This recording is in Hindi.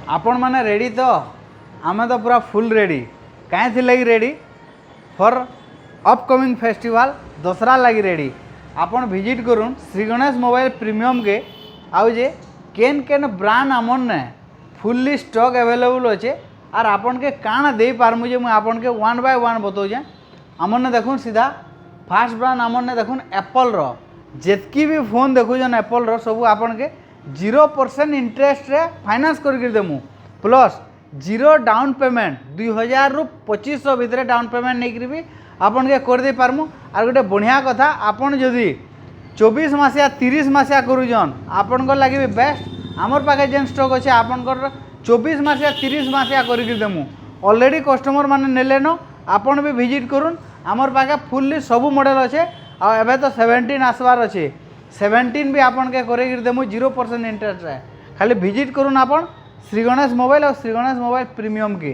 आपण मैंने रेडी तो आम तो पूरा फुल रेडी कहीं थी लगी रेडी फॉर अपकमिंग फेस्टिवल दसरा लगी रेडी आपण विजिट करूँ श्री गणेश मोबाइल प्रीमियम के आउ जे केन केन ब्रांड आमन ने फुल्ली स्टॉक अवेलेबल अच्छे और आपन के काण दे पारमु जे मुझे आपन के वन बाय वन बताऊे आमन ने देखूँ सीधा फास्ट ब्रांड आमन ने देखूँ एप्पल रो जितकी भी फोन देखुन एप्पल रो सब आपन के 0% इंटरेस्ट रे फाइनेंस करके देमु प्लस जीरो डाउन पेमेंट 2000 रु 2500 भितर डाउन पेमेंट नहीं भी आपन के कर दे पारमु और गोटे बढ़िया कथा आपन जदि 24 मासिया 30 मासिया करूजन आपन को लगे बेस्ट आमर पाखे जेन स्टॉक अच्छे आपन 24 मासिया 30 मासिया करके देमु ऑलरेडी कस्टमर माने नेले न आपन भी विजिट करूँ आमर पाखे फुल्ली सब मॉडल अच्छे आ एबे तो 17 आसबार अच्छे 17 भी आपन के करे देमु 0% इंटरेस्ट है खाली विजिट करूँ आपन श्री गणेश मोबाइल और श्री गणेश मोबाइल प्रीमियम की।